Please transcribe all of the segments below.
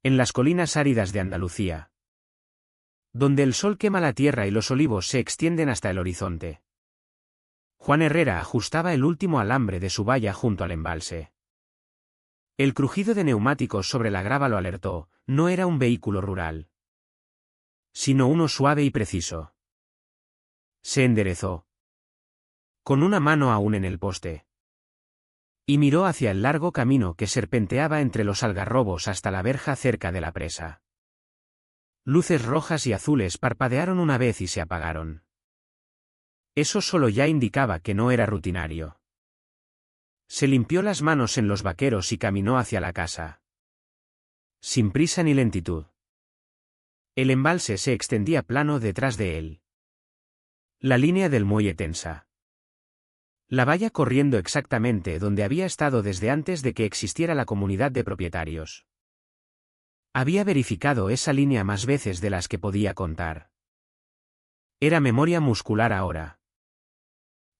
En las colinas áridas de Andalucía, donde el sol quema la tierra y los olivos se extienden hasta el horizonte. Juan Herrera ajustaba el último alambre de su valla junto al embalse. El crujido de neumáticos sobre la grava lo alertó, no era un vehículo rural, sino uno suave y preciso. Se enderezó, con una mano aún en el poste, y miró hacia el largo camino que serpenteaba entre los algarrobos hasta la verja cerca de la presa. Luces rojas y azules parpadearon una vez y se apagaron. Eso solo ya indicaba que no era rutinario. Se limpió las manos en los vaqueros y caminó hacia la casa, sin prisa ni lentitud. El embalse se extendía plano detrás de él. La línea del muelle tensa. La valla corriendo exactamente donde había estado desde antes de que existiera la comunidad de propietarios. Había verificado esa línea más veces de las que podía contar. Era memoria muscular ahora.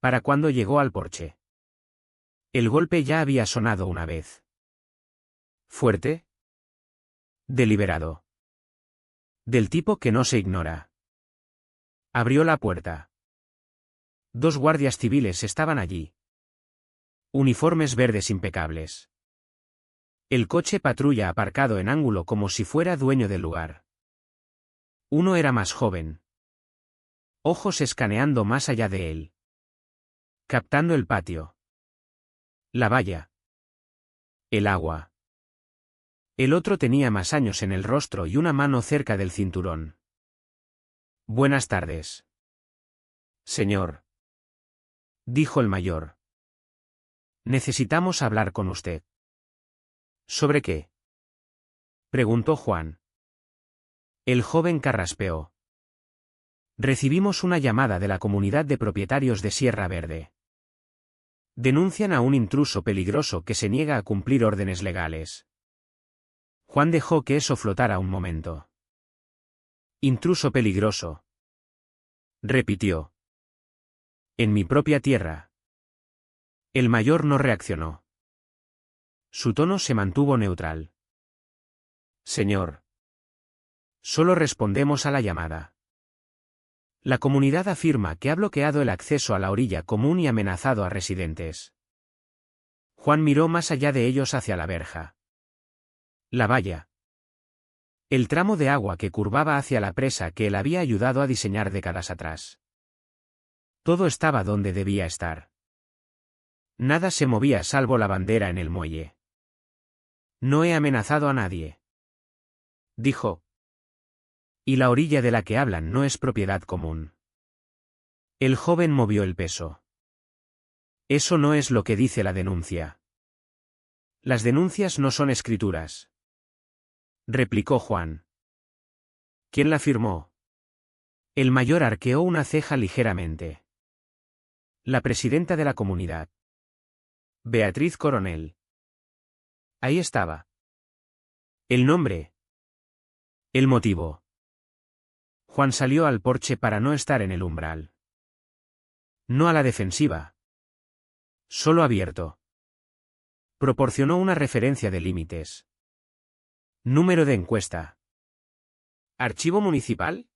Para cuando llegó al porche. El golpe ya había sonado una vez. Fuerte. Deliberado. Del tipo que no se ignora. Abrió la puerta. 2 guardias civiles estaban allí. Uniformes verdes impecables. El coche patrulla aparcado en ángulo como si fuera dueño del lugar. Uno era más joven. Ojos escaneando más allá de él. Captando el patio. La valla. El agua. El otro tenía más años en el rostro y una mano cerca del cinturón. Buenas tardes. Señor. Dijo el mayor. Necesitamos hablar con usted. ¿Sobre qué? Preguntó Juan. El joven carraspeó. Recibimos una llamada de la comunidad de propietarios de Sierra Verde. Denuncian a un intruso peligroso que se niega a cumplir órdenes legales. Juan dejó que eso flotara un momento. Intruso peligroso. Repitió. En mi propia tierra. El mayor no reaccionó. Su tono se mantuvo neutral. Señor. Solo respondemos a la llamada. La comunidad afirma que ha bloqueado el acceso a la orilla común y amenazado a residentes. Juan miró más allá de ellos hacia la verja. La valla. El tramo de agua que curvaba hacia la presa que él había ayudado a diseñar décadas atrás. Todo estaba donde debía estar. Nada se movía salvo la bandera en el muelle. No he amenazado a nadie. Dijo. Y la orilla de la que hablan no es propiedad común. El joven movió el peso. Eso no es lo que dice la denuncia. Las denuncias no son escrituras. Replicó Juan. ¿Quién la firmó? El mayor arqueó una ceja ligeramente. La presidenta de la comunidad. Beatriz Coronel. Ahí estaba. El nombre. El motivo. Juan salió al porche para no estar en el umbral. No a la defensiva. Solo abierto. Proporcionó una referencia de límites. Número de encuesta. ¿Archivo municipal?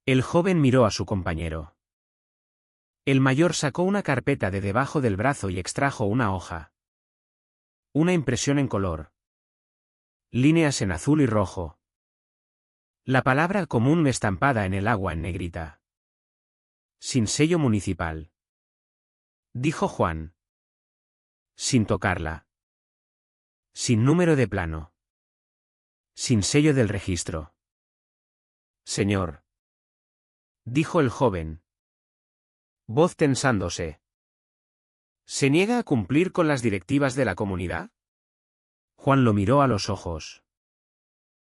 El joven miró a su compañero. El mayor sacó una carpeta de debajo del brazo y extrajo una hoja. Una impresión en color. Líneas en azul y rojo. La palabra común estampada en el agua en negrita. Sin sello municipal. Dijo Juan. Sin tocarla. Sin número de plano. Sin sello del registro. Señor. Dijo el joven. Voz tensándose. ¿Se niega a cumplir con las directivas de la comunidad? Juan lo miró a los ojos.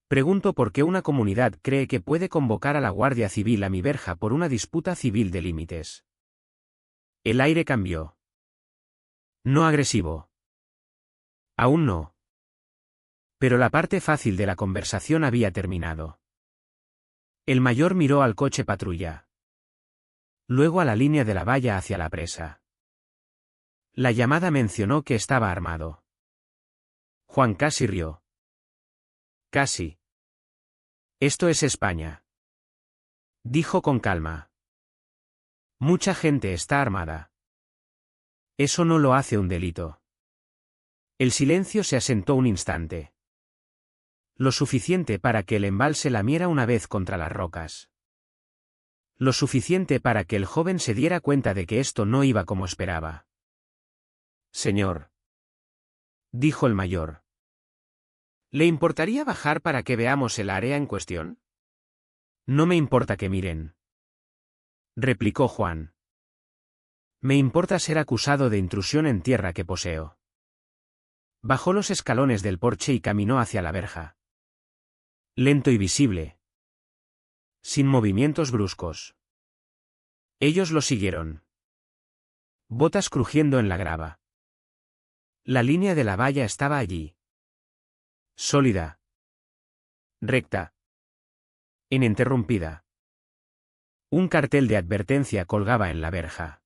Pregunto por qué una comunidad cree que puede convocar a la Guardia Civil a mi verja por una disputa civil de límites. El aire cambió. No agresivo. Aún no. Pero la parte fácil de la conversación había terminado. El mayor miró al coche patrulla. Luego a la línea de la valla hacia la presa. La llamada mencionó que estaba armado. Juan casi rió. Casi. Esto es España. Dijo con calma. Mucha gente está armada. Eso no lo hace un delito. El silencio se asentó un instante. Lo suficiente para que el embalse lamiera una vez contra las rocas. Lo suficiente para que el joven se diera cuenta de que esto no iba como esperaba. Señor, dijo el mayor. ¿Le importaría bajar para que veamos el área en cuestión? No me importa que miren, replicó Juan. Me importa ser acusado de intrusión en tierra que poseo. Bajó los escalones del porche y caminó hacia la verja. Lento y visible. Sin movimientos bruscos. Ellos lo siguieron. Botas crujiendo en la grava. La línea de la valla estaba allí. Sólida. Recta. Ininterrumpida. Un cartel de advertencia colgaba en la verja.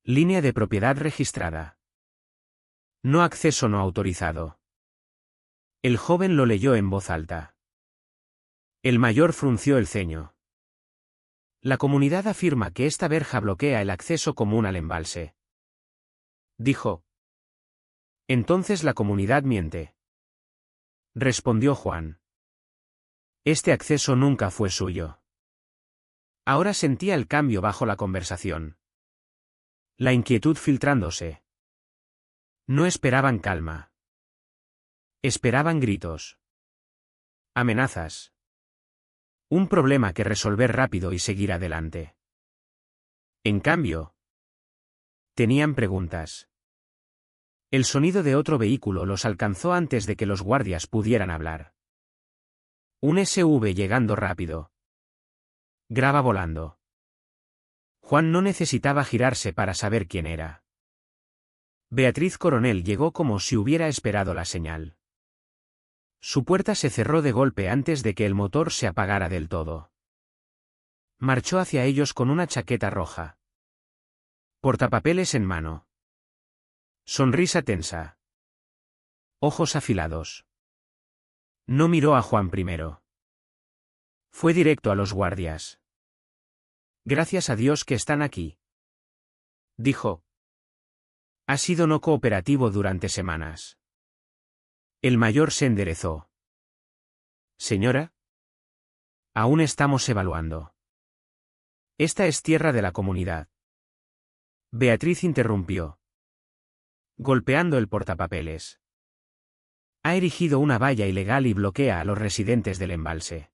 Línea de propiedad registrada. No acceso no autorizado. El joven lo leyó en voz alta. El mayor frunció el ceño. La comunidad afirma que esta verja bloquea el acceso común al embalse. Dijo. Entonces la comunidad miente. Respondió Juan. Este acceso nunca fue suyo. Ahora sentía el cambio bajo la conversación. La inquietud filtrándose. No esperaban calma. Esperaban gritos. Amenazas. Un problema que resolver rápido y seguir adelante. En cambio, tenían preguntas. El sonido de otro vehículo los alcanzó antes de que los guardias pudieran hablar. Un SUV llegando rápido. Grava volando. Juan no necesitaba girarse para saber quién era. Beatriz Coronel llegó como si hubiera esperado la señal. Su puerta se cerró de golpe antes de que el motor se apagara del todo. Marchó hacia ellos con una chaqueta roja. Portapapeles en mano. Sonrisa tensa. Ojos afilados. No miró a Juan primero. Fue directo a los guardias. Gracias a Dios que están aquí. Dijo. Ha sido no cooperativo durante semanas. El mayor se enderezó. Señora. Aún estamos evaluando. Esta es tierra de la comunidad. Beatriz interrumpió. Golpeando el portapapeles. Ha erigido una valla ilegal y bloquea a los residentes del embalse.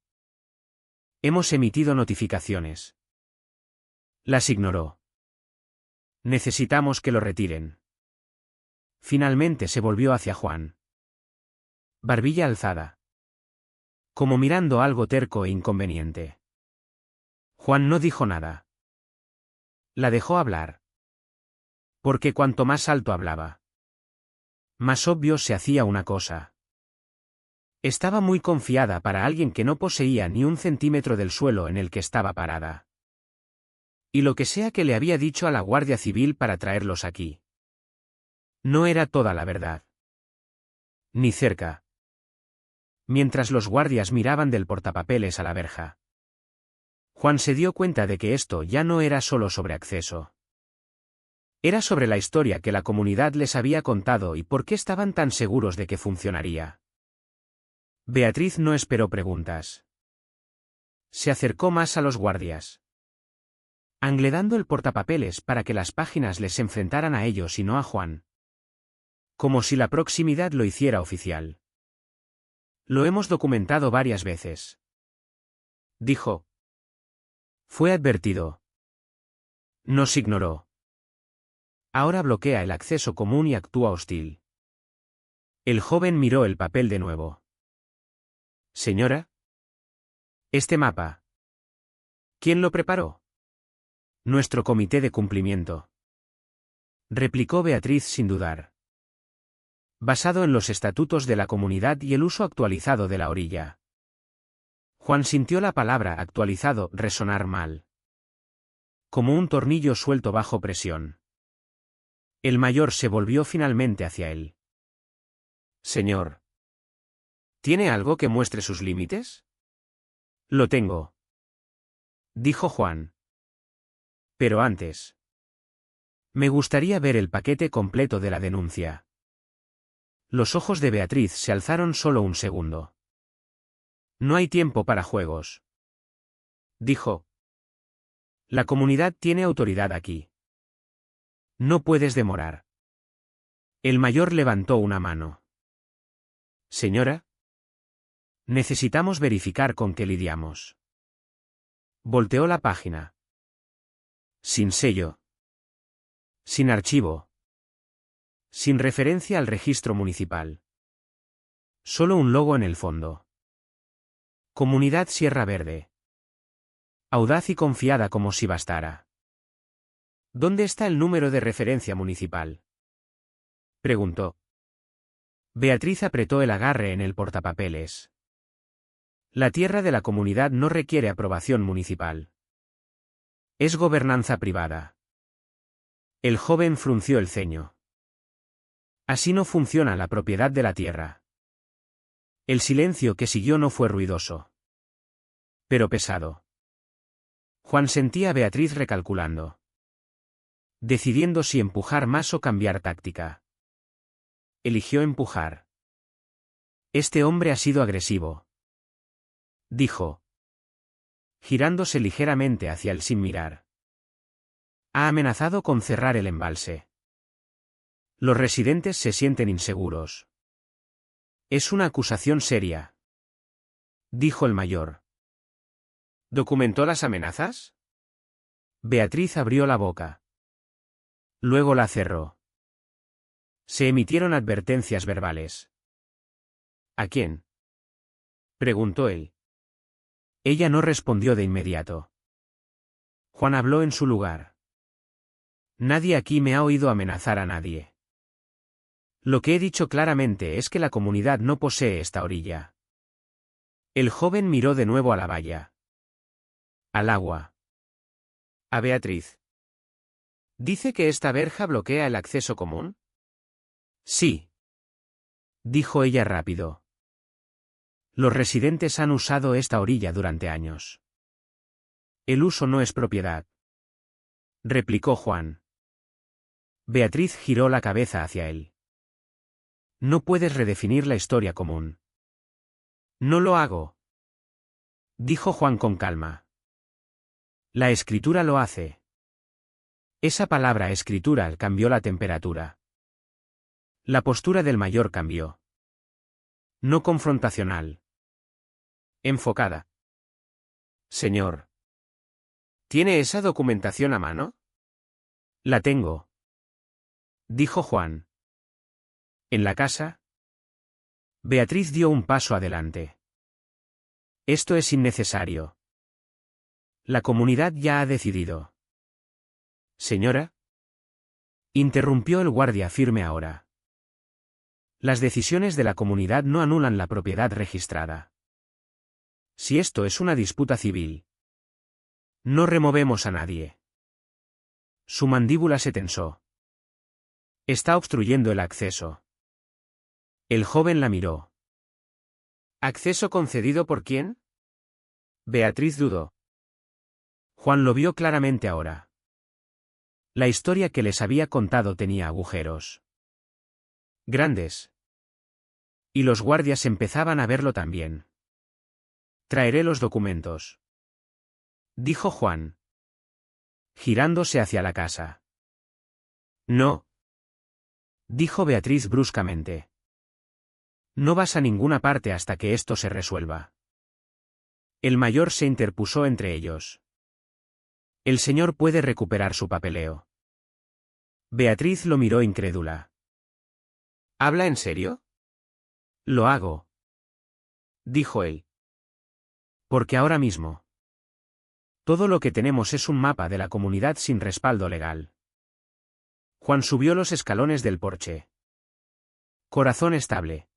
Hemos emitido notificaciones. Las ignoró. Necesitamos que lo retiren. Finalmente se volvió hacia Juan. Barbilla alzada. Como mirando algo terco e inconveniente. Juan no dijo nada. La dejó hablar. Porque cuanto más alto hablaba, más obvio se hacía una cosa. Estaba muy confiada para alguien que no poseía ni un centímetro del suelo en el que estaba parada. Y lo que sea que le había dicho a la Guardia Civil para traerlos aquí. No era toda la verdad. Ni cerca. Mientras los guardias miraban del portapapeles a la verja. Juan se dio cuenta de que esto ya no era solo sobre acceso. Era sobre la historia que la comunidad les había contado y por qué estaban tan seguros de que funcionaría. Beatriz no esperó preguntas. Se acercó más a los guardias. Angledando el portapapeles para que las páginas les enfrentaran a ellos y no a Juan. Como si la proximidad lo hiciera oficial. Lo hemos documentado varias veces. Dijo. Fue advertido. Nos ignoró. Ahora bloquea el acceso común y actúa hostil. El joven miró el papel de nuevo. Señora. Este mapa. ¿Quién lo preparó? Nuestro comité de cumplimiento. Replicó Beatriz sin dudar. Basado en los estatutos de la comunidad y el uso actualizado de la orilla. Juan sintió la palabra actualizado resonar mal. Como un tornillo suelto bajo presión. El mayor se volvió finalmente hacia él. Señor. ¿Tiene algo que muestre sus límites? Lo tengo, dijo Juan. Pero antes. Me gustaría ver el paquete completo de la denuncia. Los ojos de Beatriz se alzaron solo un segundo. No hay tiempo para juegos, dijo. La comunidad tiene autoridad aquí. No puedes demorar. El mayor levantó una mano. Señora, necesitamos verificar con qué lidiamos. Volteó la página. Sin sello. Sin archivo. Sin referencia al registro municipal. Solo un logo en el fondo. Comunidad Sierra Verde. Audaz y confiada como si bastara. ¿Dónde está el número de referencia municipal? Preguntó. Beatriz apretó el agarre en el portapapeles. La tierra de la comunidad no requiere aprobación municipal. Es gobernanza privada. El joven frunció el ceño. Así no funciona la propiedad de la tierra. El silencio que siguió no fue ruidoso, pero pesado. Juan sentía a Beatriz recalculando, decidiendo si empujar más o cambiar táctica. Eligió empujar. Este hombre ha sido agresivo, dijo, girándose ligeramente hacia él sin mirar. Ha amenazado con cerrar el embalse. Los residentes se sienten inseguros. Es una acusación seria, dijo el mayor. ¿Documentó las amenazas? Beatriz abrió la boca. Luego la cerró. Se emitieron advertencias verbales. ¿A quién? Preguntó él. Ella no respondió de inmediato. Juan habló en su lugar. Nadie aquí me ha oído amenazar a nadie. Lo que he dicho claramente es que la comunidad no posee esta orilla. El joven miró de nuevo a la valla. Al agua. A Beatriz. ¿Dice que esta verja bloquea el acceso común? Sí, dijo ella rápido. Los residentes han usado esta orilla durante años. El uso no es propiedad, replicó Juan. Beatriz giró la cabeza hacia él. No puedes redefinir la historia común. No lo hago, dijo Juan con calma. La escritura lo hace. Esa palabra escritura cambió la temperatura. La postura del mayor cambió. No confrontacional. Enfocada. Señor. ¿Tiene esa documentación a mano? La tengo, dijo Juan. ¿En la casa? Beatriz dio un paso adelante. Esto es innecesario. La comunidad ya ha decidido. Señora. Interrumpió el guardia firme ahora. Las decisiones de la comunidad no anulan la propiedad registrada. Si esto es una disputa civil, no removemos a nadie. Su mandíbula se tensó. Está obstruyendo el acceso. El joven la miró. ¿Acceso concedido por quién? Beatriz dudó. Juan lo vio claramente ahora. La historia que les había contado tenía agujeros. Grandes. Y los guardias empezaban a verlo también. Traeré los documentos, dijo Juan, girándose hacia la casa. No, dijo Beatriz bruscamente. No vas a ninguna parte hasta que esto se resuelva. El mayor se interpuso entre ellos. El señor puede recuperar su papeleo. Beatriz lo miró incrédula. ¿Habla en serio? Lo hago, dijo él. Porque ahora mismo. Todo lo que tenemos es un mapa de la comunidad sin respaldo legal. Juan subió los escalones del porche. Corazón estable.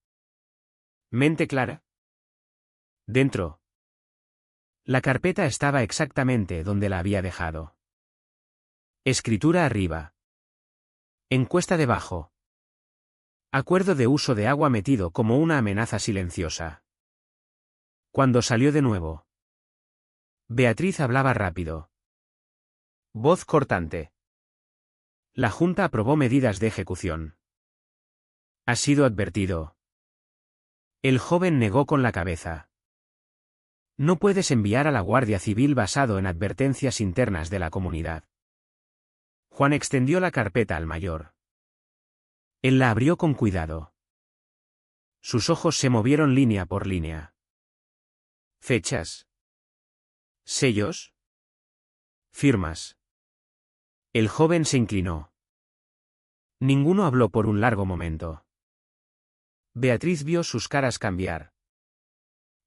Mente clara. Dentro. La carpeta estaba exactamente donde la había dejado. Escritura arriba. Encuesta debajo. Acuerdo de uso de agua metido como una amenaza silenciosa. Cuando salió de nuevo. Beatriz hablaba rápido. Voz cortante. La Junta aprobó medidas de ejecución. Ha sido advertido. El joven negó con la cabeza. No puedes enviar a la Guardia Civil basado en advertencias internas de la comunidad. Juan extendió la carpeta al mayor. Él la abrió con cuidado. Sus ojos se movieron línea por línea. Fechas. Sellos. Firmas. El joven se inclinó. Ninguno habló por un largo momento. Beatriz vio sus caras cambiar.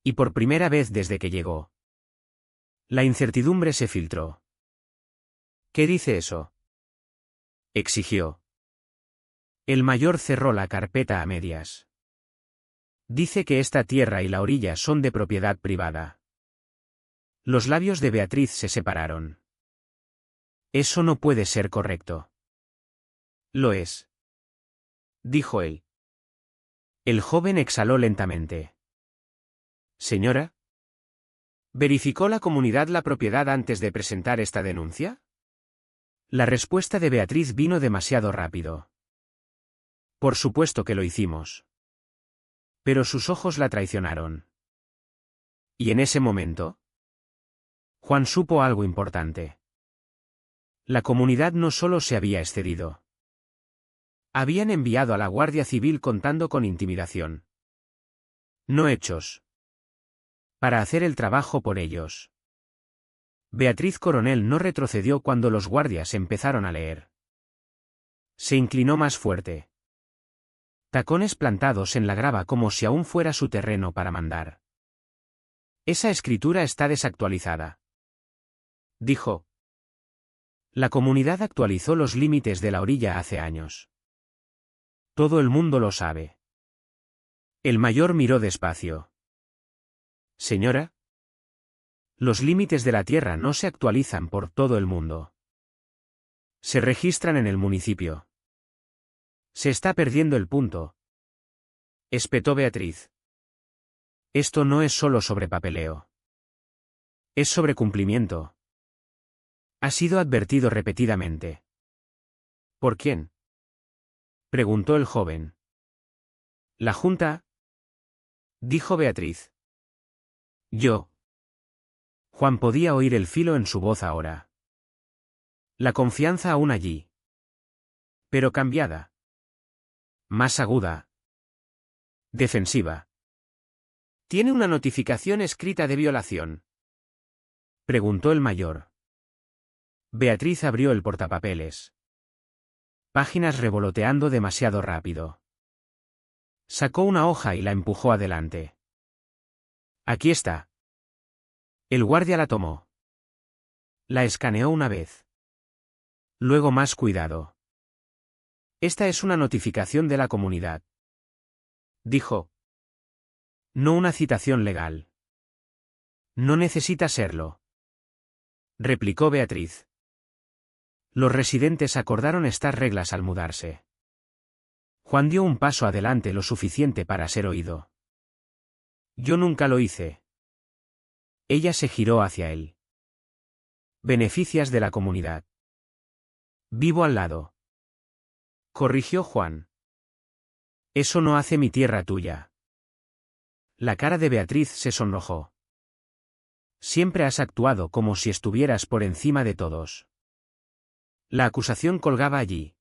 Y por primera vez desde que llegó. La incertidumbre se filtró. ¿Qué dice eso?, exigió. El mayor cerró la carpeta a medias. Dice que esta tierra y la orilla son de propiedad privada. Los labios de Beatriz se separaron. Eso no puede ser correcto. Lo es, dijo él. El joven exhaló lentamente. Señora, ¿verificó la comunidad la propiedad antes de presentar esta denuncia? La respuesta de Beatriz vino demasiado rápido. Por supuesto que lo hicimos. Pero sus ojos la traicionaron. Y en ese momento, Juan supo algo importante. La comunidad no solo se había excedido. Habían enviado a la Guardia Civil contando con intimidación. No hechos. Para hacer el trabajo por ellos. Beatriz Coronel no retrocedió cuando los guardias empezaron a leer. Se inclinó más fuerte. Tacones plantados en la grava como si aún fuera su terreno para mandar. Esa escritura está desactualizada, dijo. La comunidad actualizó los límites de la orilla hace años. Todo el mundo lo sabe. El mayor miró despacio. Señora, los límites de la tierra no se actualizan por todo el mundo. Se registran en el municipio. Se está perdiendo el punto, espetó Beatriz. Esto no es solo sobre papeleo. Es sobre cumplimiento. Ha sido advertido repetidamente. ¿Por quién?, preguntó el joven. La Junta, dijo Beatriz. Yo. Juan podía oír el filo en su voz ahora. La confianza aún allí. Pero cambiada. Más aguda. Defensiva. ¿Tiene una notificación escrita de violación?, preguntó el mayor. Beatriz abrió el portapapeles. Páginas revoloteando demasiado rápido. Sacó una hoja y la empujó adelante. Aquí está. El guardia la tomó. La escaneó una vez. Luego más cuidado. Esta es una notificación de la comunidad, dijo. No una citación legal. No necesita serlo, replicó Beatriz. Los residentes acordaron estas reglas al mudarse. Juan dio un paso adelante lo suficiente para ser oído. Yo nunca lo hice. Ella se giró hacia él. Beneficias de la comunidad. Vivo al lado, corrigió Juan. Eso no hace mi tierra tuya. La cara de Beatriz se sonrojó. Siempre has actuado como si estuvieras por encima de todos. La acusación colgaba allí,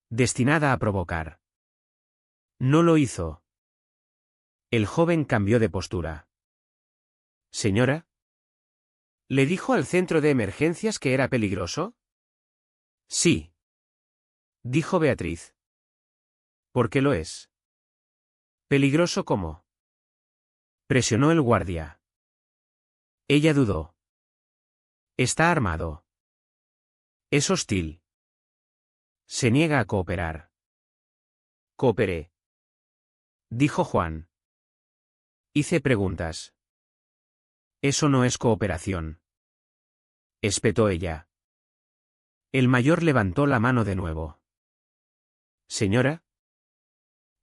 destinada a provocar. No lo hizo. El joven cambió de postura. Señora, ¿le dijo al centro de emergencias que era peligroso? Sí, dijo Beatriz. ¿Por qué lo es? ¿Peligroso cómo?, presionó el guardia. Ella dudó. Está armado. Es hostil. Se niega a cooperar. Cooperé, dijo Juan. Hice preguntas. Eso no es cooperación, espetó ella. El mayor levantó la mano de nuevo. Señora,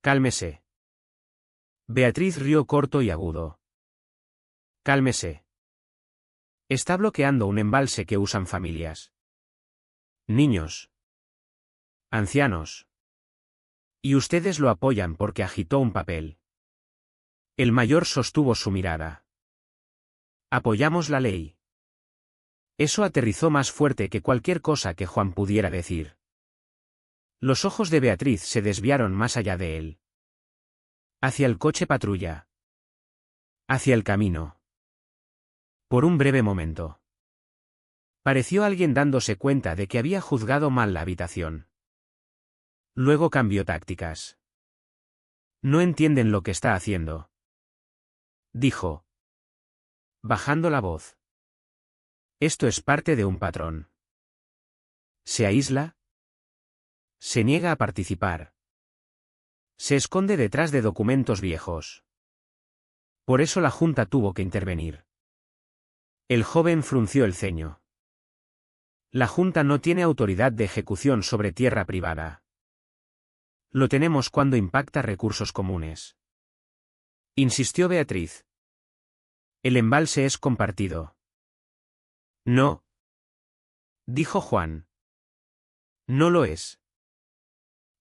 Cálmese. Beatriz rió corto y agudo. Cálmese. Está bloqueando un embalse que usan familias. Niños. Ancianos. Y ustedes lo apoyan porque agitó un papel. El mayor sostuvo su mirada. Apoyamos la ley. Eso aterrizó más fuerte que cualquier cosa que Juan pudiera decir. Los ojos de Beatriz se desviaron más allá de él. Hacia el coche patrulla. Hacia el camino. Por un breve momento. Pareció alguien dándose cuenta de que había juzgado mal la habitación. Luego cambió tácticas. No entienden lo que está haciendo. Dijo. Bajando la voz. Esto es parte de un patrón. Se aísla. Se niega a participar. Se esconde detrás de documentos viejos. Por eso la Junta tuvo que intervenir. El joven frunció el ceño. La Junta no tiene autoridad de ejecución sobre tierra privada. Lo tenemos cuando impacta recursos comunes. Insistió Beatriz. El embalse es compartido. No. Dijo Juan. No lo es.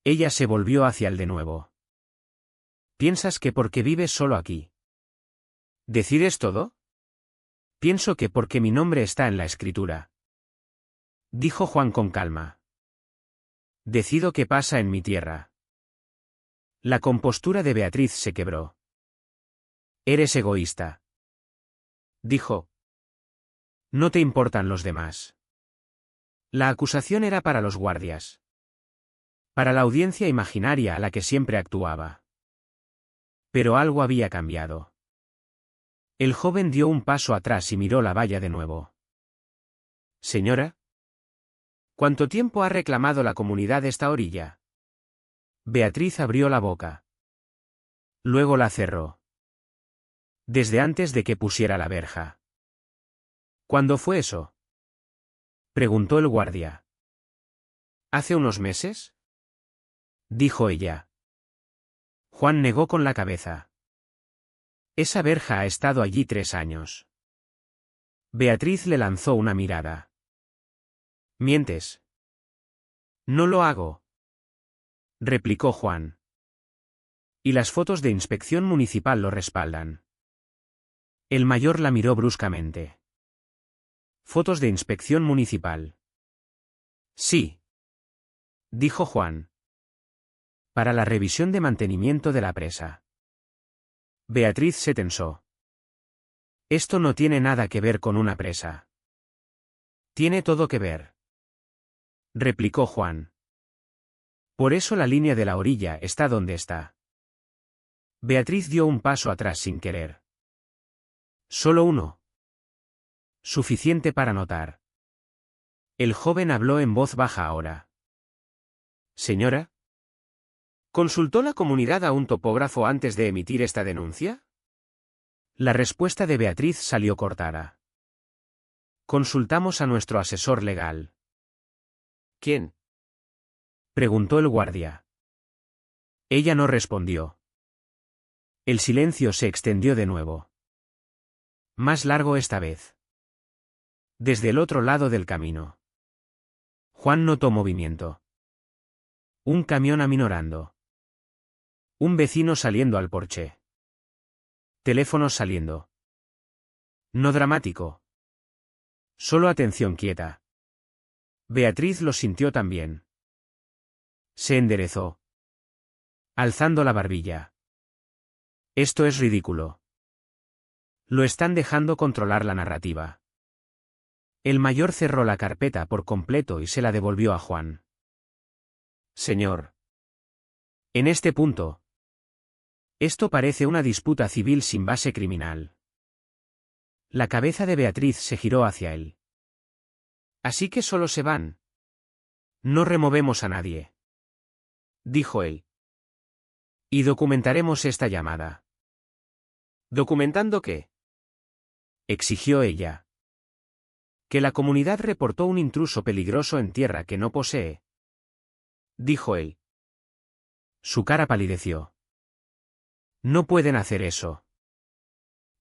Ella se volvió hacia él de nuevo. ¿Piensas que porque vives solo aquí? ¿Decides todo? Pienso que porque mi nombre está en la escritura. Dijo Juan con calma. Decido qué pasa en mi tierra. La compostura de Beatriz se quebró. Eres egoísta. Dijo. No te importan los demás. La acusación era para los guardias. Para la audiencia imaginaria a la que siempre actuaba. Pero algo había cambiado. El joven dio un paso atrás y miró la valla de nuevo. Señora. ¿Cuánto tiempo ha reclamado la comunidad esta orilla? Beatriz abrió la boca. Luego la cerró. Desde antes de que pusiera la verja. ¿Cuándo fue eso? Preguntó el guardia. ¿Hace unos meses? Dijo ella. Juan negó con la cabeza. Esa verja ha estado allí 3 años. Beatriz le lanzó una mirada. ¿Mientes? No lo hago. Replicó Juan. Y las fotos de inspección municipal lo respaldan. El mayor la miró bruscamente. Fotos de inspección municipal. Sí. Dijo Juan. Para la revisión de mantenimiento de la presa. Beatriz se tensó. Esto no tiene nada que ver con una presa. Tiene todo que ver. Replicó Juan. Por eso la línea de la orilla está donde está. Beatriz dio un paso atrás sin querer. Solo uno. Suficiente para notar. El joven habló en voz baja ahora. Señora. ¿Consultó la comunidad a un topógrafo antes de emitir esta denuncia? La respuesta de Beatriz salió cortada. Consultamos a nuestro asesor legal. ¿Quién? Preguntó el guardia. Ella no respondió. El silencio se extendió de nuevo. Más largo esta vez. Desde el otro lado del camino. Juan notó movimiento. Un camión aminorando. Un vecino saliendo al porche. Teléfonos saliendo. No dramático. Solo atención quieta. Beatriz lo sintió también. Se enderezó. Alzando la barbilla. Esto es ridículo. Lo están dejando controlar la narrativa. El mayor cerró la carpeta por completo y se la devolvió a Juan. Señor. En este punto. Esto parece una disputa civil sin base criminal. La cabeza de Beatriz se giró hacia él. Así que solo se van. No removemos a nadie. Dijo él. Y documentaremos esta llamada. ¿Documentando qué? Exigió ella. Que la comunidad reportó un intruso peligroso en tierra que no posee. Dijo él. Su cara palideció. No pueden hacer eso,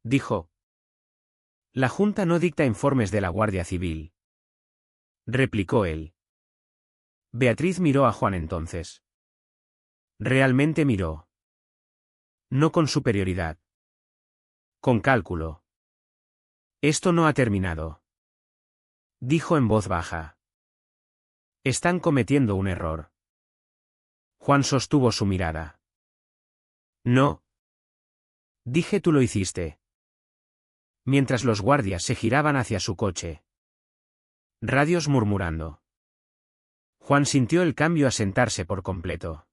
dijo. La Junta no dicta informes de la Guardia Civil, replicó él. Beatriz miró a Juan entonces. Realmente miró. No con superioridad. Con cálculo. Esto no ha terminado, dijo en voz baja. Están cometiendo un error. Juan sostuvo su mirada. No. Dije tú lo hiciste. Mientras los guardias se giraban hacia su coche. Radios murmurando. Juan sintió el cambio a sentarse por completo.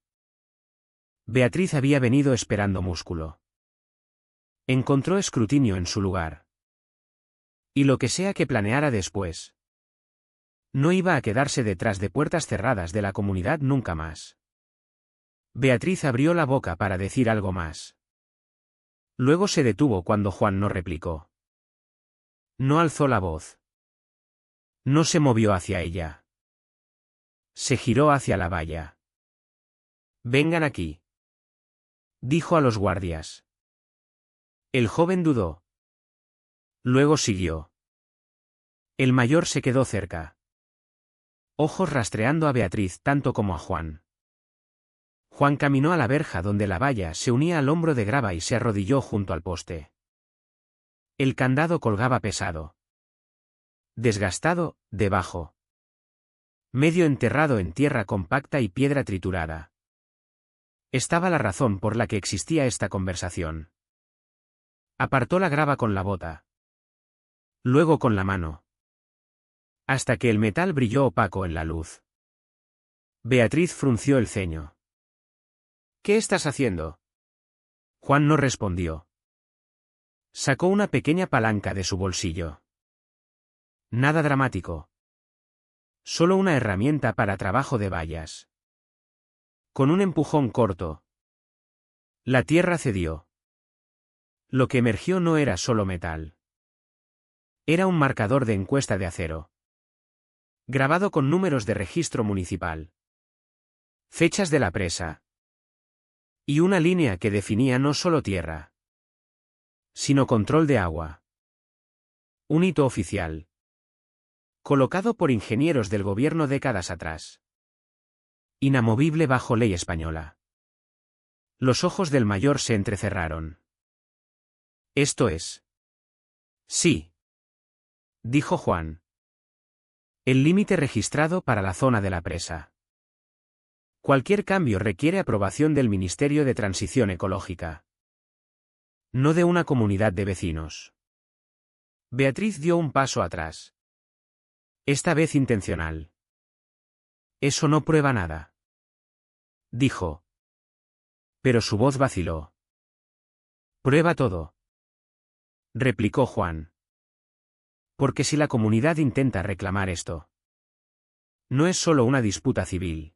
Beatriz había venido esperando músculo. Encontró escrutinio en su lugar. Y lo que sea que planeara después. No iba a quedarse detrás de puertas cerradas de la comunidad nunca más. Beatriz abrió la boca para decir algo más. Luego se detuvo cuando Juan no replicó. No alzó la voz. No se movió hacia ella. Se giró hacia la valla. Vengan aquí, dijo a los guardias. El joven dudó. Luego siguió. El mayor se quedó cerca. Ojos rastreando a Beatriz tanto como a Juan. Juan caminó a la verja donde la valla se unía al hombro de grava y se arrodilló junto al poste. El candado colgaba pesado. Desgastado, debajo. Medio enterrado en tierra compacta y piedra triturada. Estaba la razón por la que existía esta conversación. Apartó la grava con la bota. Luego con la mano. Hasta que el metal brilló opaco en la luz. Beatriz frunció el ceño. ¿Qué estás haciendo? Juan no respondió. Sacó una pequeña palanca de su bolsillo. Nada dramático. Solo una herramienta para trabajo de vallas. Con un empujón corto. La tierra cedió. Lo que emergió no era solo metal. Era un marcador de encuesta de acero. Grabado con números de registro municipal. Fechas de la presa. Y una línea que definía no solo tierra, sino control de agua. Un hito oficial. Colocado por ingenieros del gobierno décadas atrás. Inamovible bajo ley española. Los ojos del mayor se entrecerraron. Esto es. Sí, dijo Juan. El límite registrado para la zona de la presa. Cualquier cambio requiere aprobación del Ministerio de Transición Ecológica. No de una comunidad de vecinos. Beatriz dio un paso atrás. Esta vez intencional. Eso no prueba nada, dijo. Pero su voz vaciló. Prueba todo, replicó Juan. Porque si la comunidad intenta reclamar esto, no es solo una disputa civil.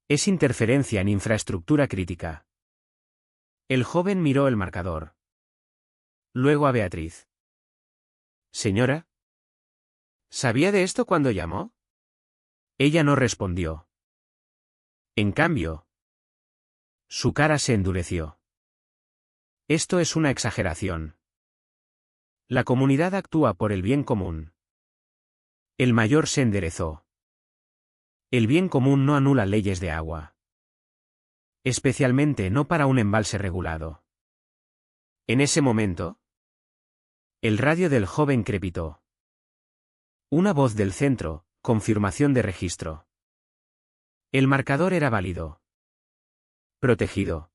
Es interferencia en infraestructura crítica. El joven miró el marcador. Luego a Beatriz. Señora, ¿sabía de esto cuando llamó? Ella no respondió. En cambio, su cara se endureció. Esto es una exageración. La comunidad actúa por el bien común. El mayor se enderezó. El bien común no anula leyes de agua. Especialmente no para un embalse regulado. En ese momento, el radio del joven crepitó. Una voz del centro, confirmación de registro. El marcador era válido. Protegido.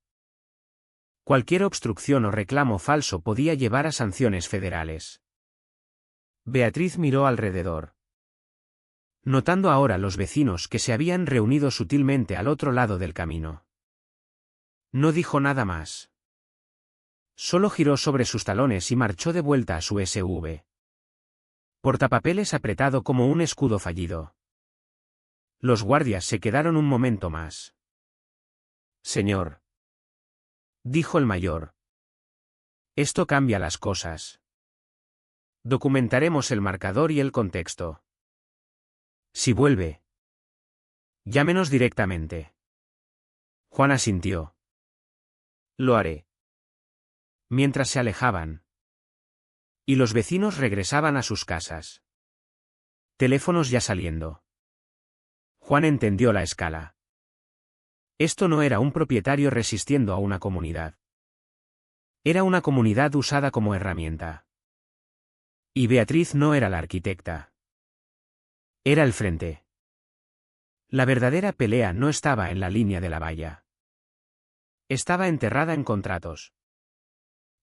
Cualquier obstrucción o reclamo falso podía llevar a sanciones federales. Beatriz miró alrededor. Notando ahora los vecinos que se habían reunido sutilmente al otro lado del camino. No dijo nada más. Solo giró sobre sus talones y marchó de vuelta a su SUV. Portapapeles apretado como un escudo fallido. Los guardias se quedaron un momento más. Señor, dijo el mayor. Esto cambia las cosas. Documentaremos el marcador y el contexto. Si vuelve, llámenos directamente. Juan asintió. Lo haré. Mientras se alejaban. Y los vecinos regresaban a sus casas. Teléfonos ya saliendo. Juan entendió la escala. Esto no era un propietario resistiendo a una comunidad. Era una comunidad usada como herramienta. Y Beatriz no era la arquitecta. Era el frente. La verdadera pelea no estaba en la línea de la valla. Estaba enterrada en contratos.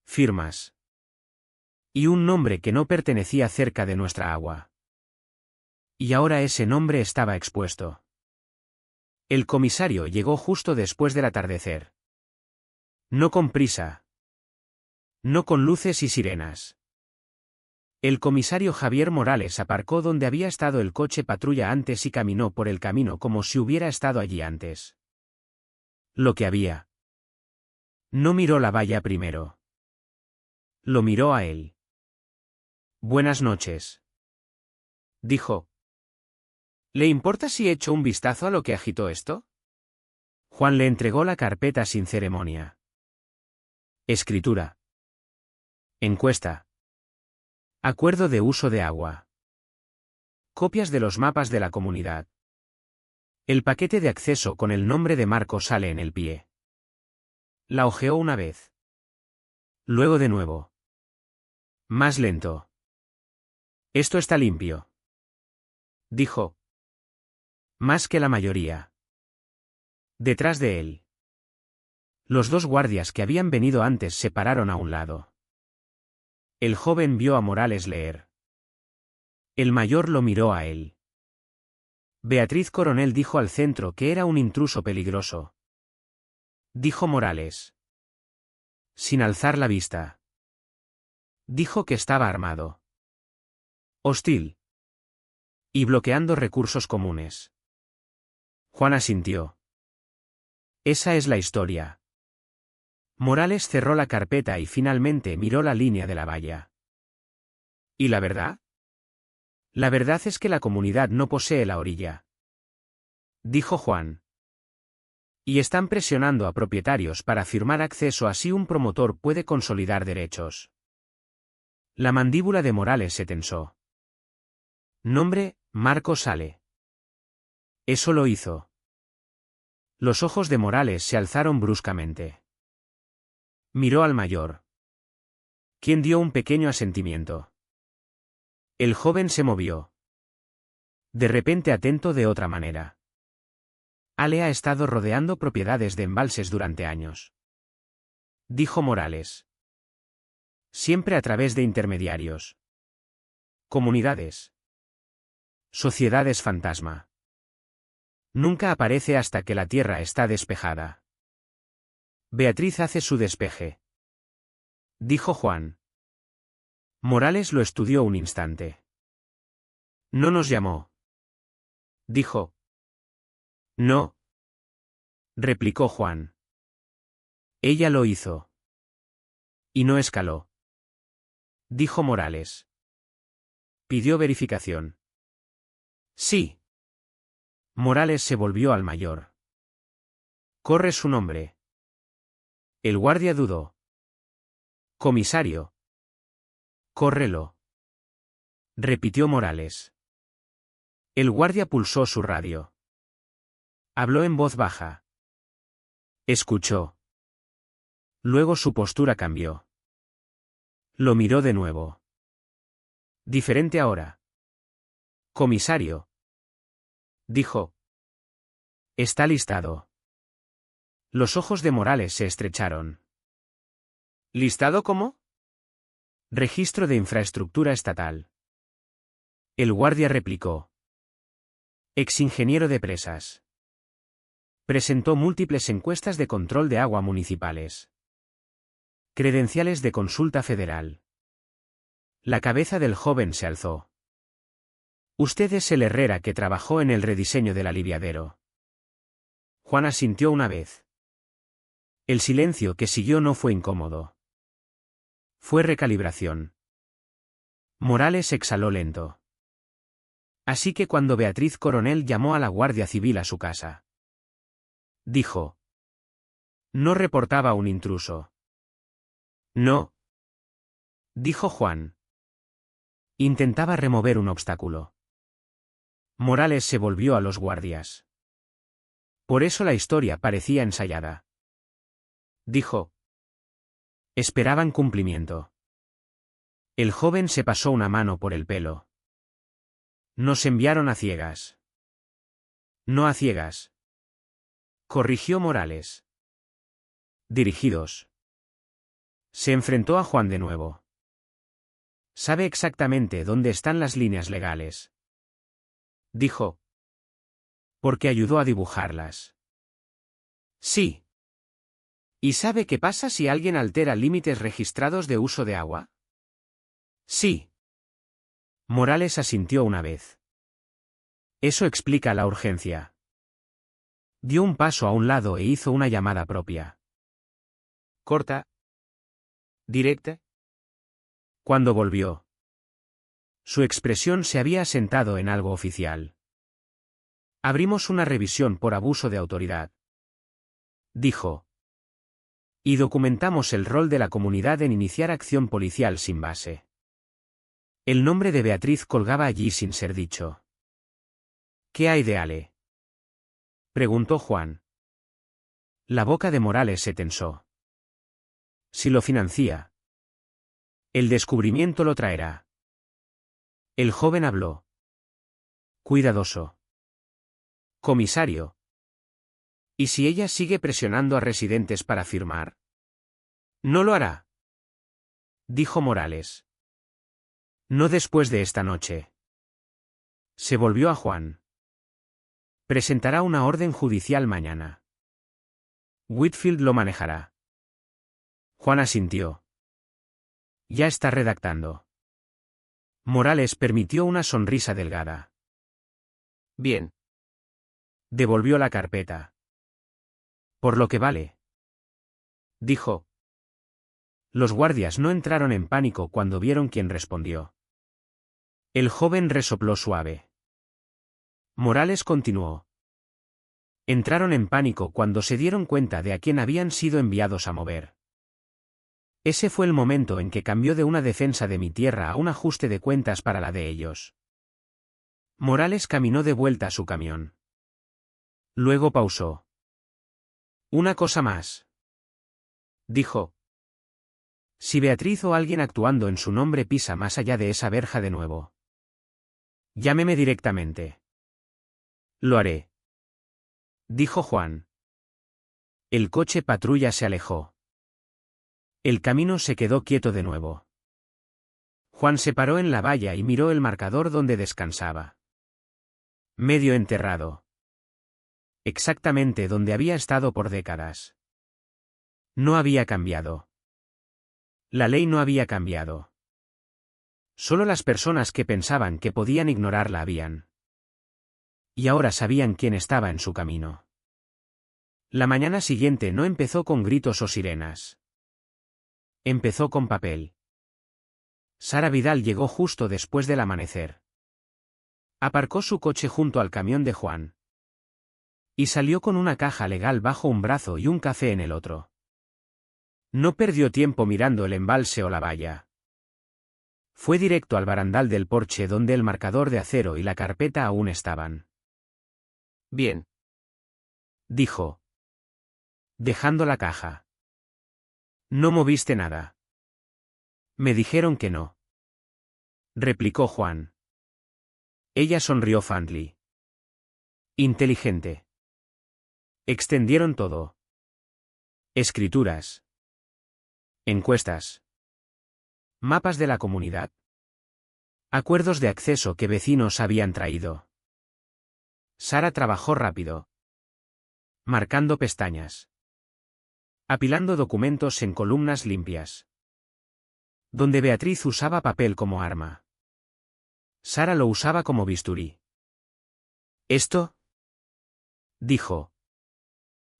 Firmas. Y un nombre que no pertenecía cerca de nuestra agua. Y ahora ese nombre estaba expuesto. El comisario llegó justo después del atardecer. No con prisa. No con luces y sirenas. El comisario Javier Morales aparcó donde había estado el coche patrulla antes y caminó por el camino como si hubiera estado allí antes. Lo que había. No miró la valla primero. Lo miró a él. Buenas noches. Dijo. ¿Le importa si echo un vistazo a lo que agitó esto? Juan le entregó la carpeta sin ceremonia. Escritura. Encuesta. Acuerdo de uso de agua. Copias de los mapas de la comunidad. El paquete de acceso con el nombre de Marco sale en el pie. La hojeó una vez. Luego de nuevo. Más lento. Esto está limpio. Dijo. Más que la mayoría. Detrás de él. Los dos guardias que habían venido antes se pararon a un lado. El joven vio a Morales leer. El mayor lo miró a él. Beatriz Coronel dijo al centro que era un intruso peligroso. Dijo Morales. Sin alzar la vista. Dijo que estaba armado. Hostil. Y bloqueando recursos comunes. Juan asintió. Esa es la historia. Morales cerró la carpeta y finalmente miró la línea de la valla. ¿Y la verdad? La verdad es que la comunidad no posee la orilla. Dijo Juan. Y están presionando a propietarios para firmar acceso así un promotor puede consolidar derechos. La mandíbula de Morales se tensó. Nombre, Marco Sale. Eso lo hizo. Los ojos de Morales se alzaron bruscamente. Miró al mayor. Quien dio un pequeño asentimiento. El joven se movió. De repente atento de otra manera. Ale ha estado rodeando propiedades de embalses durante años. Dijo Morales. Siempre a través de intermediarios. Comunidades. Sociedades fantasma. Nunca aparece hasta que la tierra está despejada. Beatriz hace su despeje. Dijo Juan. Morales lo estudió un instante. No nos llamó. Dijo. No. Replicó Juan. Ella lo hizo. Y no escaló. Dijo Morales. Pidió verificación. Sí. Morales se volvió al mayor. Corre su nombre. El guardia dudó. Comisario. Córrelo. Repitió Morales. El guardia pulsó su radio. Habló en voz baja. Escuchó. Luego su postura cambió. Lo miró de nuevo. Diferente ahora. Comisario. Dijo. Está listado. Los ojos de Morales se estrecharon. ¿Listado cómo? Registro de infraestructura estatal. El guardia replicó. Exingeniero de presas. Presentó múltiples encuestas de control de agua municipales. Credenciales de consulta federal. La cabeza del joven se alzó. Usted es el Herrera que trabajó en el rediseño del aliviadero. Juan asintió una vez. El silencio que siguió no fue incómodo. Fue recalibración. Morales exhaló lento. Así que cuando Beatriz Coronel llamó a la Guardia Civil a su casa. Dijo. No reportaba un intruso. No, dijo Juan. Intentaba remover un obstáculo. Morales se volvió a los guardias. Por eso la historia parecía ensayada. Dijo. Esperaban cumplimiento. El joven se pasó una mano por el pelo. Nos enviaron a ciegas. No a ciegas. Corrigió Morales. Dirigidos. Se enfrentó a Juan de nuevo. Sabe exactamente dónde están las líneas legales. Dijo. Porque ayudó a dibujarlas. Sí. ¿Y sabe qué pasa si alguien altera límites registrados de uso de agua? Sí. Morales asintió una vez. Eso explica la urgencia. Dio un paso a un lado e hizo una llamada propia. Corta. Directa. Cuando volvió. Su expresión se había asentado en algo oficial. Abrimos una revisión por abuso de autoridad. Dijo. Y documentamos el rol de la comunidad en iniciar acción policial sin base. El nombre de Beatriz colgaba allí sin ser dicho. ¿Qué hay de Ale? Preguntó Juan. La boca de Morales se tensó. Si lo financia. El descubrimiento lo traerá. El joven habló. Cuidadoso. Comisario. ¿Y si ella sigue presionando a residentes para firmar? No lo hará. Dijo Morales. No después de esta noche. Se volvió a Juan. Presentará una orden judicial mañana. Whitfield lo manejará. Juan asintió. Ya está redactando. Morales permitió una sonrisa delgada. Bien. Devolvió la carpeta. Por lo que vale. Dijo. Los guardias no entraron en pánico cuando vieron quién respondió. El joven resopló suave. Morales continuó. Entraron en pánico cuando se dieron cuenta de a quién habían sido enviados a mover. Ese fue el momento en que cambió de una defensa de mi tierra a un ajuste de cuentas para la de ellos. Morales caminó de vuelta a su camión. Luego pausó. Una cosa más. Dijo. Si Beatriz o alguien actuando en su nombre pisa más allá de esa verja de nuevo. Llámeme directamente. Lo haré. Dijo Juan. El coche patrulla se alejó. El camino se quedó quieto de nuevo. Juan se paró en la valla y miró el marcador donde descansaba. Medio enterrado. Exactamente donde había estado por décadas. No había cambiado. La ley no había cambiado. Solo las personas que pensaban que podían ignorarla habían. Y ahora sabían quién estaba en su camino. La mañana siguiente no empezó con gritos o sirenas. Empezó con papel. Sara Vidal llegó justo después del amanecer. Aparcó su coche junto al camión de Juan. Y salió con una caja legal bajo un brazo y un café en el otro. No perdió tiempo mirando el embalse o la valla. Fue directo al barandal del porche donde el marcador de acero y la carpeta aún estaban. Bien. Dijo. Dejando la caja. No moviste nada. Me dijeron que no. Replicó Juan. Ella sonrió Fandley. Inteligente. Extendieron todo. Escrituras. Encuestas. Mapas de la comunidad. Acuerdos de acceso que vecinos habían traído. Sara trabajó rápido. Marcando pestañas. Apilando documentos en columnas limpias. Donde Beatriz usaba papel como arma. Sara lo usaba como bisturí. ¿Esto? Dijo.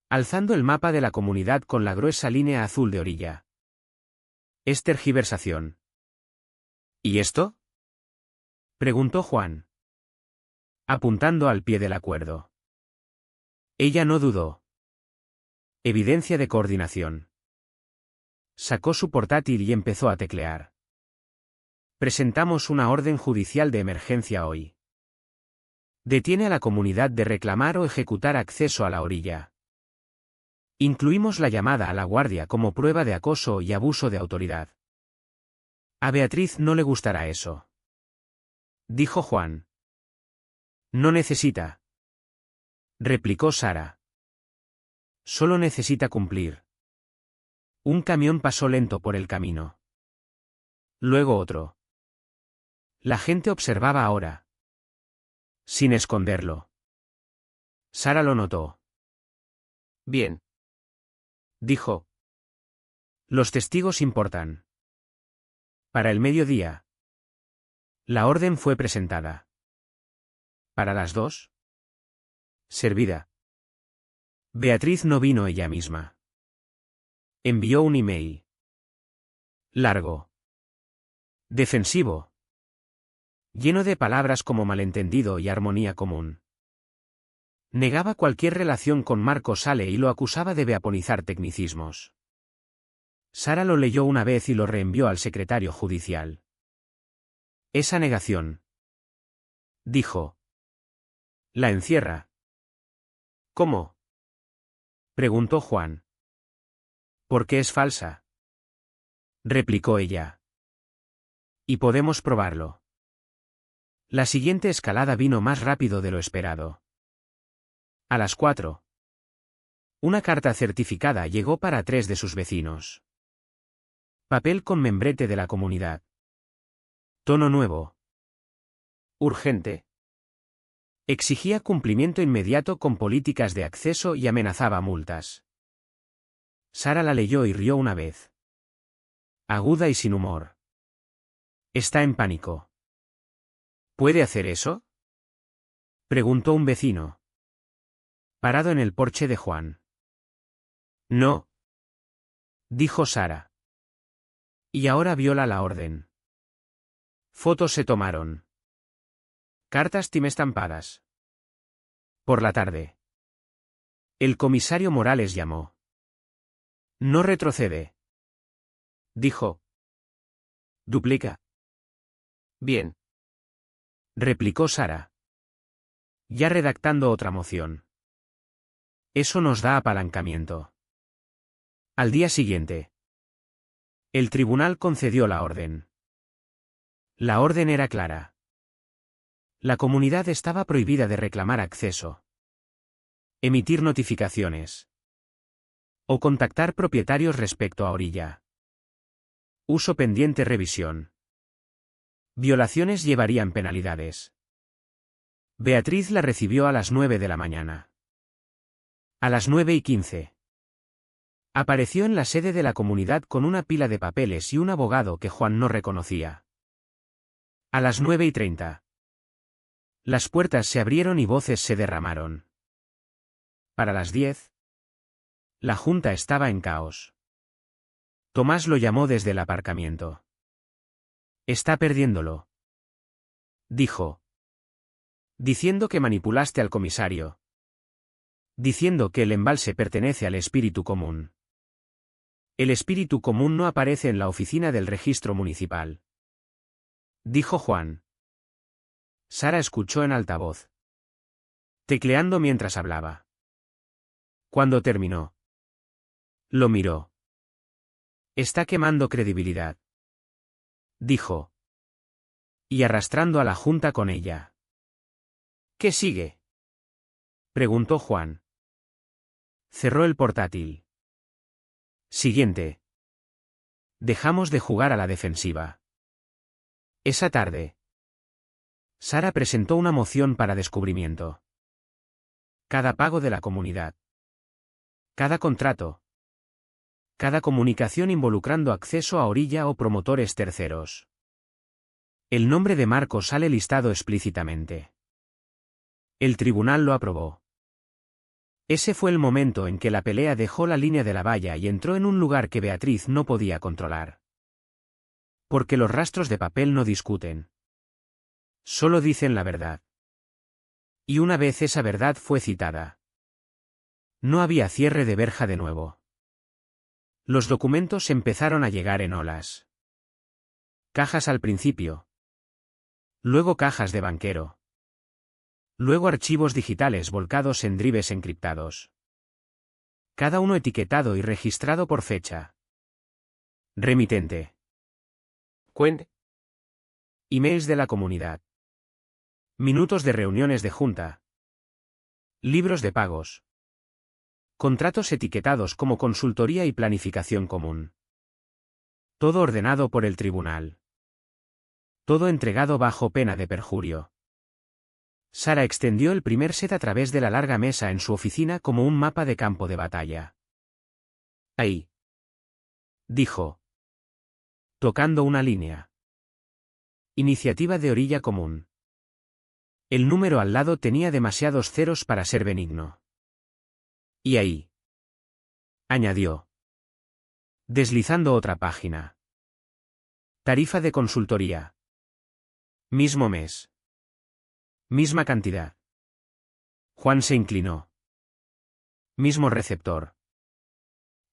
Alzando el mapa de la comunidad con la gruesa línea azul de orilla. Es tergiversación. ¿Y esto? Preguntó Juan. Apuntando al pie del acuerdo. Ella no dudó. Evidencia de coordinación. Sacó su portátil y empezó a teclear. Presentamos una orden judicial de emergencia hoy. Detiene a la comunidad de reclamar o ejecutar acceso a la orilla. Incluimos la llamada a la guardia como prueba de acoso y abuso de autoridad. A Beatriz no le gustará eso, dijo Juan. No necesita, replicó Sara. Solo necesita cumplir. Un camión pasó lento por el camino. Luego otro. La gente observaba ahora, sin esconderlo. Sara lo notó. Bien, dijo. Los testigos importan. Para el mediodía. La orden fue presentada. ¿Para las 2? Servida. Beatriz no vino ella misma. Envió un email. Largo. Defensivo. Lleno de palabras como malentendido y armonía común. Negaba cualquier relación con Marco Sale y lo acusaba de beaponizar tecnicismos. Sara lo leyó una vez y lo reenvió al secretario judicial. Esa negación, dijo, la encierra. ¿Cómo? Preguntó Juan. Porque es falsa, replicó ella. Y podemos probarlo. La siguiente escalada vino más rápido de lo esperado. A las 4. Una carta certificada llegó para 3 de sus vecinos. Papel con membrete de la comunidad. Tono nuevo. Urgente. Exigía cumplimiento inmediato con políticas de acceso y amenazaba multas. Sara la leyó y rió una vez. Aguda y sin humor. Está en pánico. ¿Puede hacer eso? Preguntó un vecino. Parado en el porche de Juan. No, dijo Sara. Y ahora viola la orden. Fotos se tomaron. Cartas timestampadas. Por la tarde. El comisario Morales llamó. No retrocede, dijo. Duplica. Bien, replicó Sara. Ya redactando otra moción. Eso nos da apalancamiento. Al día siguiente. El tribunal concedió la orden. La orden era clara. La comunidad estaba prohibida de reclamar acceso, emitir notificaciones o contactar propietarios respecto a orilla. Uso pendiente revisión. Violaciones llevarían penalidades. Beatriz la recibió a las 9 de la mañana. A las 9:15. Apareció en la sede de la comunidad con una pila de papeles y un abogado que Juan no reconocía. A las 9:30. Las puertas se abrieron y voces se derramaron. Para las 10. La junta estaba en caos. Tomás lo llamó desde el aparcamiento. Está perdiéndolo, dijo. Diciendo que manipulaste al comisario. Diciendo que el embalse pertenece al espíritu común. El espíritu común no aparece en la oficina del registro municipal, dijo Juan. Sara escuchó en altavoz, tecleando mientras hablaba. Cuando terminó, lo miró. Está quemando credibilidad, dijo. Y arrastrando a la junta con ella. ¿Qué sigue? Preguntó Juan. Cerró el portátil. Siguiente. Dejamos de jugar a la defensiva. Esa tarde. Sara presentó una moción para descubrimiento. Cada pago de la comunidad. Cada contrato. Cada comunicación involucrando acceso a orilla o promotores terceros. El nombre de Marco sale listado explícitamente. El tribunal lo aprobó. Ese fue el momento en que la pelea dejó la línea de la valla y entró en un lugar que Beatriz no podía controlar. Porque los rastros de papel no discuten. Solo dicen la verdad. Y una vez esa verdad fue citada. No había cierre de verja de nuevo. Los documentos empezaron a llegar en olas. Cajas al principio. Luego cajas de banquero. Luego archivos digitales volcados en drives encriptados. Cada uno etiquetado y registrado por fecha. Remitente. Cuente. Emails de la comunidad. Minutos de reuniones de junta. Libros de pagos. Contratos etiquetados como consultoría y planificación común. Todo ordenado por el tribunal. Todo entregado bajo pena de perjurio. Sara extendió el primer set a través de la larga mesa en su oficina como un mapa de campo de batalla. Ahí. Dijo. Tocando una línea. Iniciativa de orilla común. El número al lado tenía demasiados ceros para ser benigno. Y ahí. Añadió. Deslizando otra página. Tarifa de consultoría. Mismo mes. Misma cantidad. Juan se inclinó. Mismo receptor.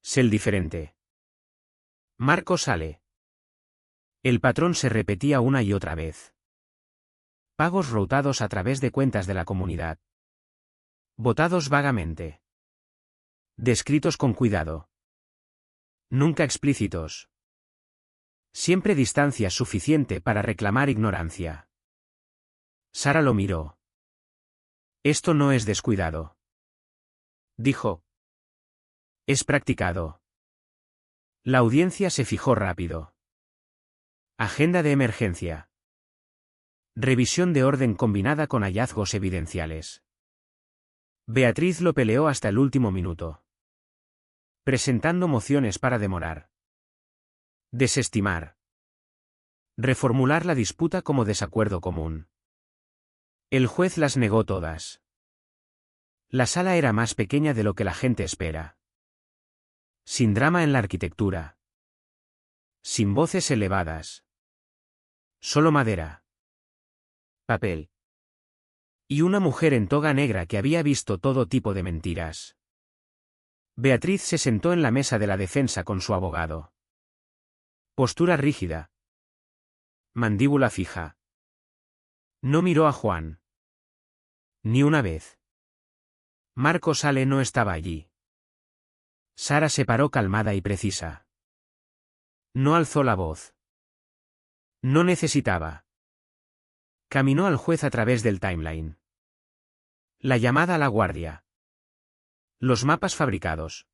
Cel diferente. Marco sale. El patrón se repetía una y otra vez. Pagos routados a través de cuentas de la comunidad. Votados vagamente. Descritos con cuidado. Nunca explícitos. Siempre distancia suficiente para reclamar ignorancia. Sara lo miró. Esto no es descuidado. Dijo. Es practicado. La audiencia se fijó rápido. Agenda de emergencia. Revisión de orden combinada con hallazgos evidenciales. Beatriz lo peleó hasta el último minuto. Presentando mociones para demorar. Desestimar. Reformular la disputa como desacuerdo común. El juez las negó todas. La sala era más pequeña de lo que la gente espera. Sin drama en la arquitectura. Sin voces elevadas. Solo madera. Papel. Y una mujer en toga negra que había visto todo tipo de mentiras. Beatriz se sentó en la mesa de la defensa con su abogado. Postura rígida. Mandíbula fija. No miró a Juan. Ni una vez. Marco Sale no estaba allí. Sara se paró calmada y precisa. No alzó la voz. No necesitaba. Caminó al juez a través del timeline. La llamada a la guardia. Los mapas fabricados.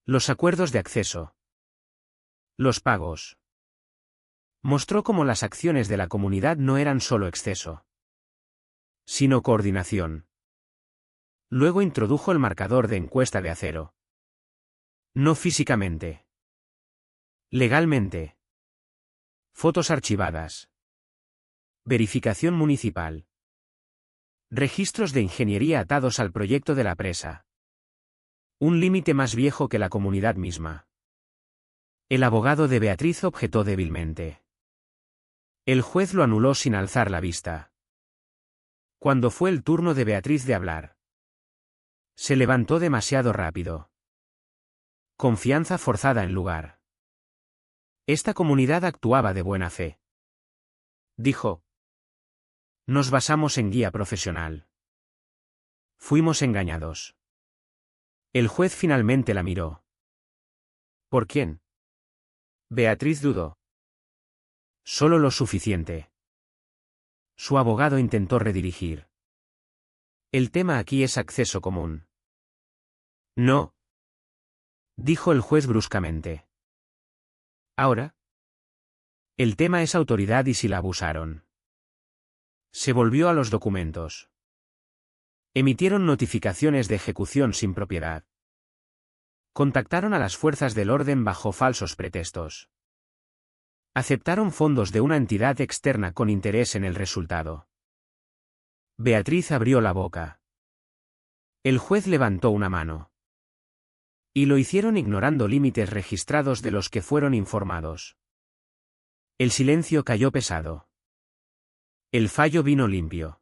Los acuerdos de acceso. Los pagos. Mostró cómo las acciones de la comunidad no eran solo exceso, sino coordinación. Luego introdujo el marcador de encuesta de acero. No físicamente. Legalmente. Fotos archivadas. Verificación municipal. Registros de ingeniería atados al proyecto de la presa. Un límite más viejo que la comunidad misma. El abogado de Beatriz objetó débilmente. El juez lo anuló sin alzar la vista. Cuando fue el turno de Beatriz de hablar, se levantó demasiado rápido. Confianza forzada en lugar. Esta comunidad actuaba de buena fe. Dijo. Nos basamos en guía profesional. Fuimos engañados. El juez finalmente la miró. ¿Por quién? Beatriz dudó. Solo lo suficiente. Su abogado intentó redirigir. El tema aquí es acceso común. No. Dijo el juez bruscamente. Ahora. El tema es autoridad y si la abusaron. Se volvió a los documentos. Emitieron notificaciones de ejecución sin propiedad. Contactaron a las fuerzas del orden bajo falsos pretextos. Aceptaron fondos de una entidad externa con interés en el resultado. Beatriz abrió la boca. El juez levantó una mano. Y lo hicieron ignorando límites registrados de los que fueron informados. El silencio cayó pesado. El fallo vino limpio.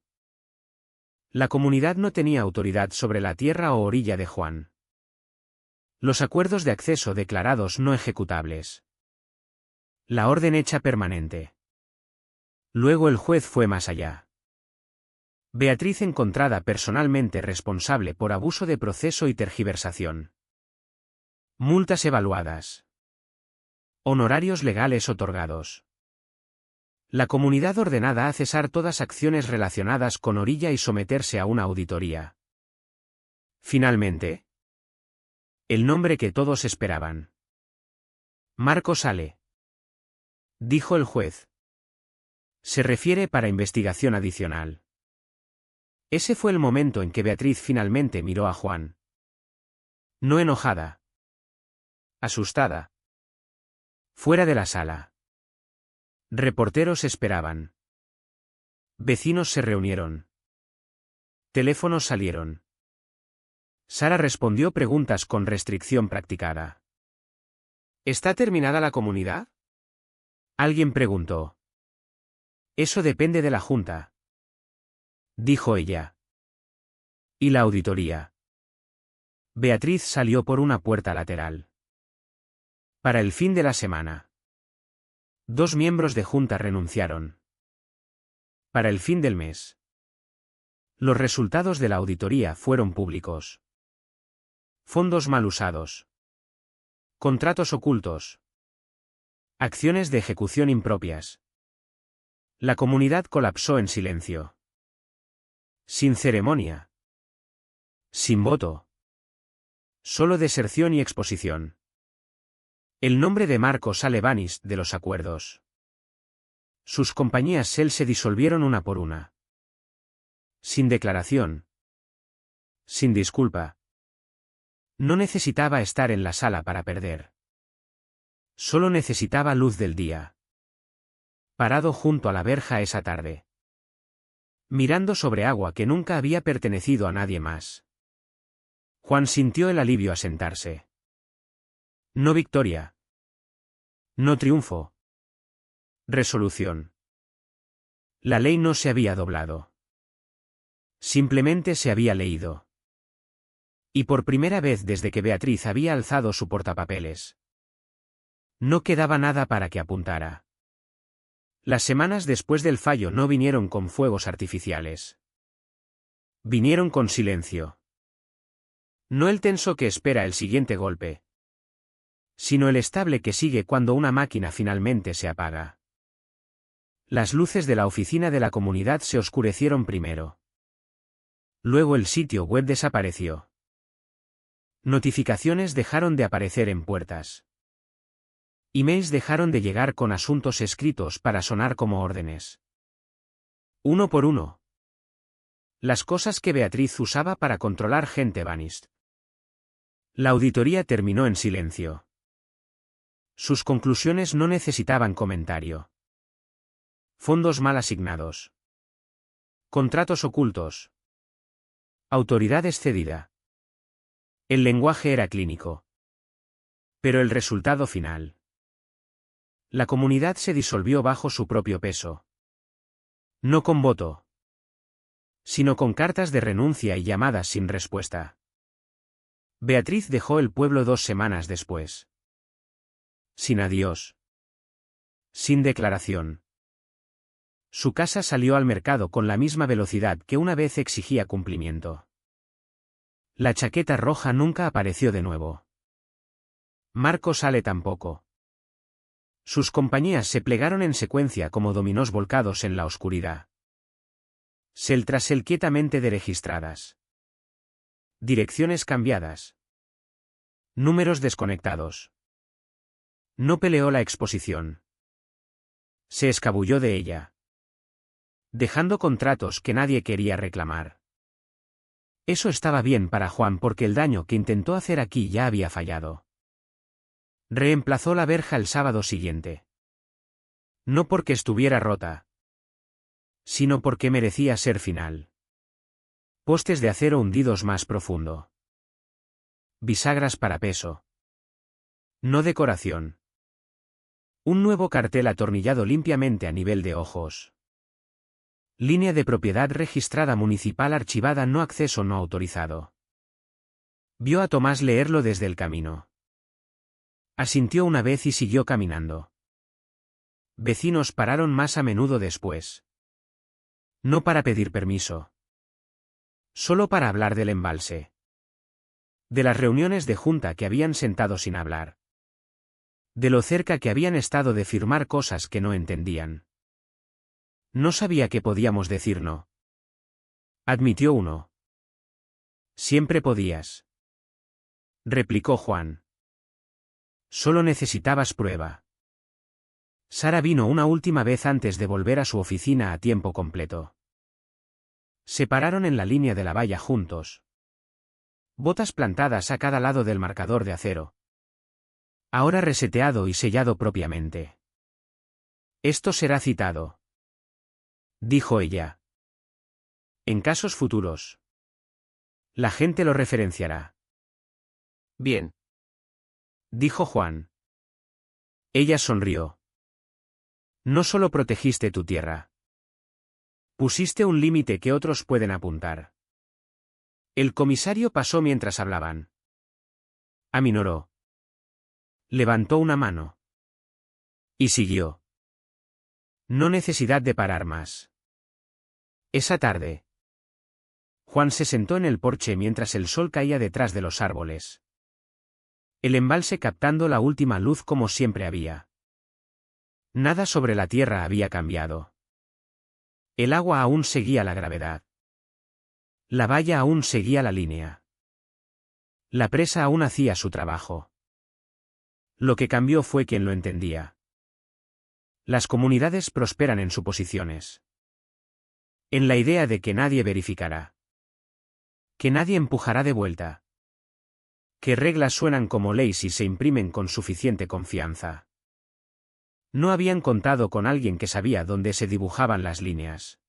La comunidad no tenía autoridad sobre la tierra o orilla de Juan. Los acuerdos de acceso declarados no ejecutables. La orden hecha permanente. Luego el juez fue más allá. Beatriz encontrada personalmente responsable por abuso de proceso y tergiversación. Multas evaluadas. Honorarios legales otorgados. La comunidad ordenada a cesar todas acciones relacionadas con orilla y someterse a una auditoría. Finalmente. El nombre que todos esperaban. Marco sale. Dijo el juez. Se refiere para investigación adicional. Ese fue el momento en que Beatriz finalmente miró a Juan. No enojada. Asustada. Fuera de la sala. Reporteros esperaban. Vecinos se reunieron. Teléfonos salieron. Sara respondió preguntas con restricción practicada. ¿Está terminada la comunidad? Alguien preguntó. Eso depende de la Junta. Dijo ella. ¿Y la auditoría? Beatriz salió por una puerta lateral. Para el fin de la semana. 2 miembros de Junta renunciaron. Para el fin del mes. Los resultados de la auditoría fueron públicos. Fondos mal usados. Contratos ocultos. Acciones de ejecución impropias. La comunidad colapsó en silencio. Sin ceremonia. Sin voto. Solo deserción y exposición. El nombre de Marco sale vanis de los acuerdos. Sus compañías Shell se disolvieron una por una. Sin declaración. Sin disculpa. No necesitaba estar en la sala para perder. Solo necesitaba luz del día. Parado junto a la verja esa tarde. Mirando sobre agua que nunca había pertenecido a nadie más. Juan sintió el alivio a sentarse. No victoria. No triunfo. Resolución. La ley no se había doblado. Simplemente se había leído. Y por primera vez desde que Beatriz había alzado su portapapeles. No quedaba nada para que apuntara. Las semanas después del fallo no vinieron con fuegos artificiales. Vinieron con silencio. No el tenso que espera el siguiente golpe, sino el estable que sigue cuando una máquina finalmente se apaga. Las luces de la oficina de la comunidad se oscurecieron primero. Luego el sitio web desapareció. Notificaciones dejaron de aparecer en puertas. Emails dejaron de llegar con asuntos escritos para sonar como órdenes. Uno por uno. Las cosas que Beatriz usaba para controlar gente vanished. La auditoría terminó en silencio. Sus conclusiones no necesitaban comentario. Fondos mal asignados. Contratos ocultos. Autoridad excedida. El lenguaje era clínico. Pero el resultado final. La comunidad se disolvió bajo su propio peso. No con voto, sino con cartas de renuncia y llamadas sin respuesta. Beatriz dejó el pueblo 2 semanas después. Sin adiós. Sin declaración. Su casa salió al mercado con la misma velocidad que una vez exigía cumplimiento. La chaqueta roja nunca apareció de nuevo. Marco sale tampoco. Sus compañías se plegaron en secuencia como dominós volcados en la oscuridad. Sell tras sell quietamente deregistradas. Direcciones cambiadas. Números desconectados. No peleó la exposición. Se escabulló de ella. Dejando contratos que nadie quería reclamar. Eso estaba bien para Juan porque el daño que intentó hacer aquí ya había fallado. Reemplazó la verja el sábado siguiente. No porque estuviera rota, sino porque merecía ser final. Postes de acero hundidos más profundo. Bisagras para peso. No decoración. Un nuevo cartel atornillado limpiamente a nivel de ojos. Línea de propiedad registrada municipal archivada no acceso no autorizado. Vio a Tomás leerlo desde el camino. Asintió una vez y siguió caminando. Vecinos pararon más a menudo después. No para pedir permiso. Solo para hablar del embalse. De las reuniones de junta que habían sentado sin hablar. De lo cerca que habían estado de firmar cosas que no entendían. No sabía qué podíamos decir no. Admitió uno. Siempre podías. Replicó Juan. Solo necesitabas prueba. Sara vino una última vez antes de volver a su oficina a tiempo completo. Se pararon en la línea de la valla juntos. Botas plantadas a cada lado del marcador de acero. Ahora reseteado y sellado propiamente. Esto será citado. Dijo ella. En casos futuros. La gente lo referenciará. Bien. Dijo Juan. Ella sonrió. No solo protegiste tu tierra. Pusiste un límite que otros pueden apuntar. El comisario pasó mientras hablaban. Aminoró. Levantó una mano. Y siguió. No necesidad de parar más. Esa tarde. Juan se sentó en el porche mientras el sol caía detrás de los árboles. El embalse captando la última luz como siempre había. Nada sobre la tierra había cambiado. El agua aún seguía la gravedad. La valla aún seguía la línea. La presa aún hacía su trabajo. Lo que cambió fue quien lo entendía. Las comunidades prosperan en suposiciones. En la idea de que nadie verificará. Que nadie empujará de vuelta. Que reglas suenan como ley si se imprimen con suficiente confianza. No habían contado con alguien que sabía dónde se dibujaban las líneas.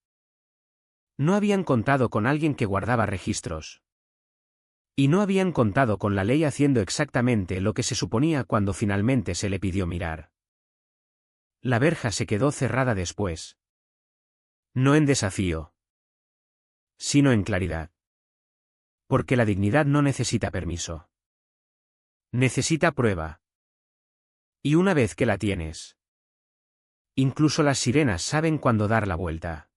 No habían contado con alguien que guardaba registros. Y no habían contado con la ley haciendo exactamente lo que se suponía cuando finalmente se le pidió mirar. La verja se quedó cerrada después. No en desafío. Sino en claridad. Porque la dignidad no necesita permiso. Necesita prueba. Y una vez que la tienes. Incluso las sirenas saben cuándo dar la vuelta.